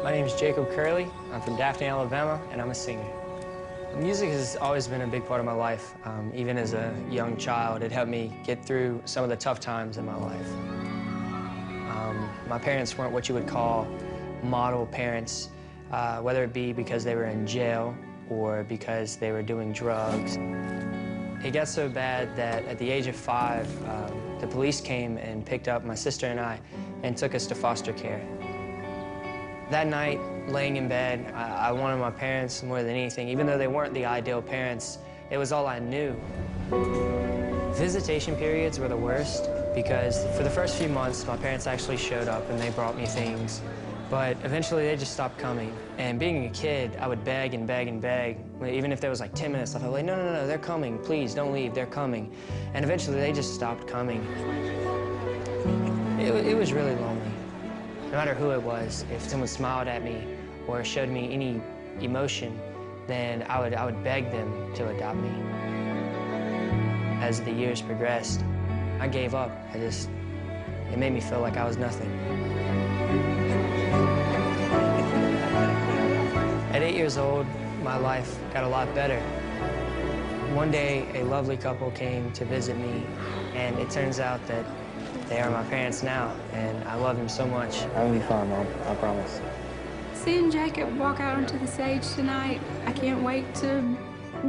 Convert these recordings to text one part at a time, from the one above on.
My name is Jacob Curley. I'm from Daphne, Alabama, and I'm a singer. Music has always been a big part of my life. Even as a young child, it helped me get through some of the tough times in my life. My parents weren't what you would call model parents, whether it be because they were in jail or because they were doing drugs. It got so bad that at the age of 5, the police came and picked up my sister and I and took us to foster care. That night, laying in bed, I wanted my parents more than anything. Even though they weren't the ideal parents, it was all I knew. Visitation periods were the worst because for the first few months, my parents actually showed up and they brought me things. But eventually, they just stopped coming. And being a kid, I would beg and beg and beg. Even if there was like 10 minutes left, I'd be like, no, no, no, they're coming. Please, don't leave, they're coming. And eventually, they just stopped coming. It was really lonely. No matter who it was, if someone smiled at me or showed me any emotion, then I would beg them to adopt me. As the years progressed, I gave up. It made me feel like I was nothing. At 8 years old, my life got a lot better. One day, a lovely couple came to visit me, and it turns out that they are my parents now, and I love them so much. That'll be fun, Mom. I promise. Seeing Jacob walk out onto the stage tonight, I can't wait to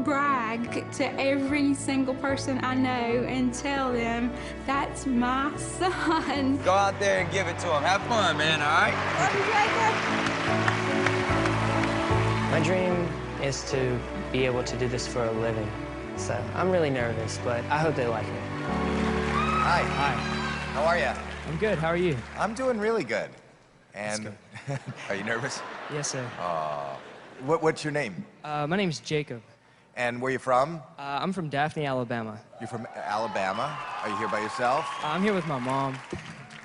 brag to every single person I know and tell them, that's my son. Go out there and give it to him. Have fun, man, all right? Love you, Jacob. My dream is to be able to do this for a living. So I'm really nervous, but I hope they like it. Hi. Hi. How are you? I'm good. How are you? I'm doing really good. And are you nervous? Yes, sir. What's your name? My name's Jacob. And where you from? I'm from Daphne, Alabama. You're from Alabama? Are you here by yourself? I'm here with my mom.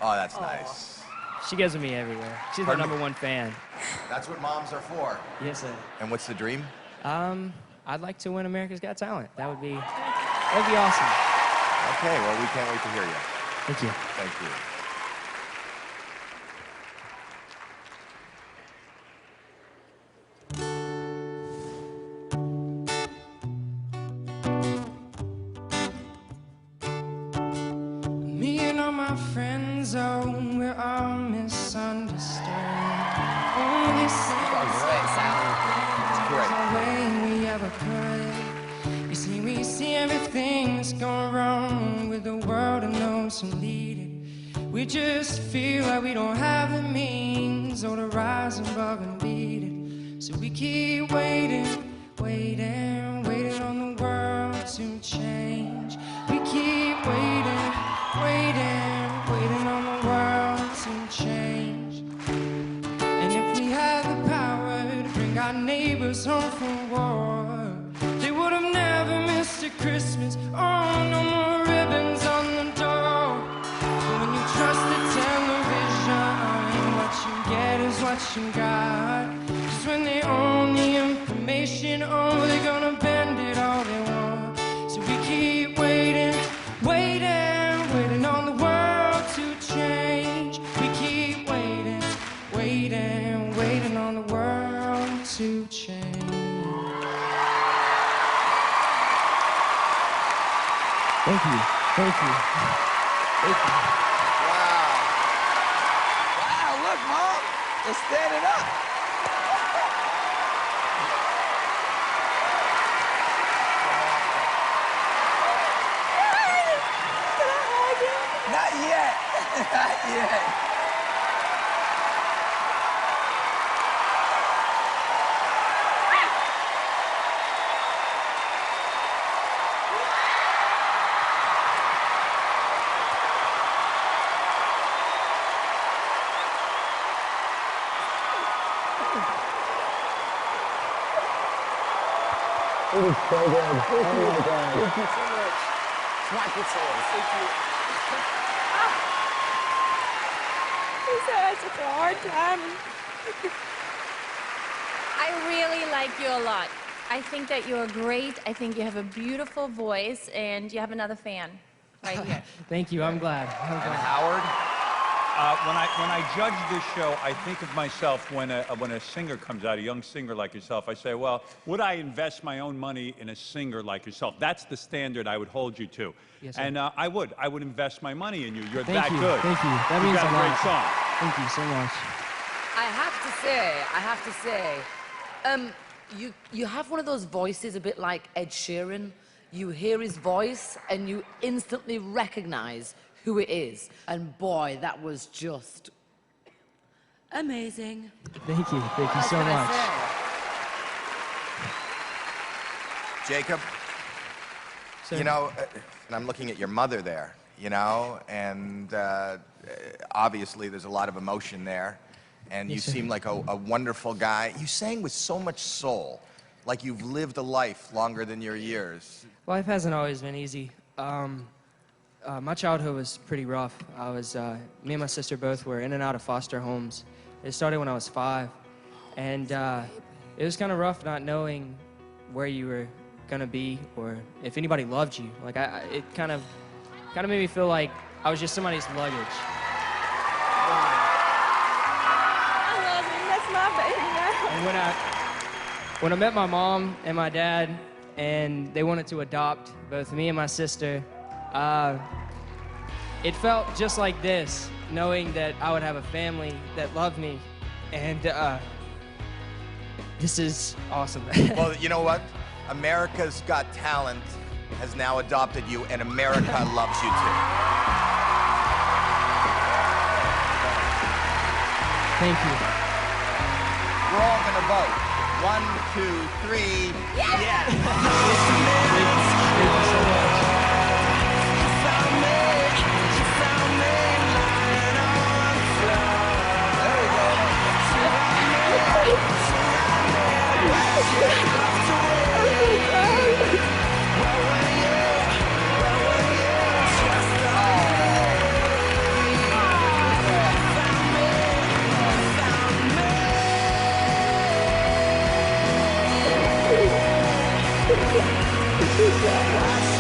Oh, that's nice. She goes with me everywhere. She's my #1 fan. That's what moms are for. Yes, sir. And what's the dream? I'd like to win America's Got Talent. That would be awesome. Okay, well, we can't wait to hear you. Thank you. Thank you. Me and all my friends, oh, we're all misunderstood. Only way we ever could. You see, we see everything that's going wrong with the world and those who lead it. We just feel like we don't have the means or to rise above and beat it. So we keep waiting, waiting, waiting on the world to change. We keep waiting, waiting, waiting on the world to change. And if we had the power to bring our neighbors home from war, they would have never missed a Christmas. Oh, no more ribbons on the door. But when you trust the television, what you get is what you got. Just when they own the information, oh, they're gonna bend it all they want. So we keep waiting, waiting, waiting on the world to change. We keep waiting, waiting, waiting on the world to change. Thank you. Thank you. Thank you. Wow. Wow, look, Mom. They're standing up. Not yet. Not yet. It was so good. Oh my God. Thank you so much. Slap your hands. Thank you. He's had such a hard time. I really like you a lot. I think that you're great. I think you have a beautiful voice, and you have another fan right here. Thank you. I'm glad. I'm And glad. Howard? When I judge this show, I think of myself when a singer comes out, a young singer like yourself. I say, well, would I invest my own money in a singer like yourself? That's the standard I would hold you to. Yes, sir. And I would invest my money in you. You're Thank that you. good. Thank you. That means got a a great lot. song. Thank you so much. I have to say, you have one of those voices a bit like Ed Sheeran. You hear his voice and you instantly recognize who it is. And boy, that was just amazing. Thank you. Thank you so much. Jacob, Sir. you know, and I'm looking at your mother there, you know, and obviously there's a lot of emotion there. And you Yes, sir. seem like a wonderful guy. You sang with so much soul, like you've lived a life longer than your years. Life hasn't always been easy. My childhood was pretty rough. Me and my sister both were in and out of foster homes. It started when I was 5. And it was kind of rough not knowing where you were gonna be or if anybody loved you. Like, it kind of made me feel like I was just somebody's luggage. And when I met my mom and my dad, and they wanted to adopt both me and my sister, it felt just like this, knowing that I would have a family that loved me, and this is awesome. Well, you know what? America's Got Talent has now adopted you, and America loves you too. Thank you. We're all gonna vote. 1, 2, 3. Yes! Thank you so much. Wow.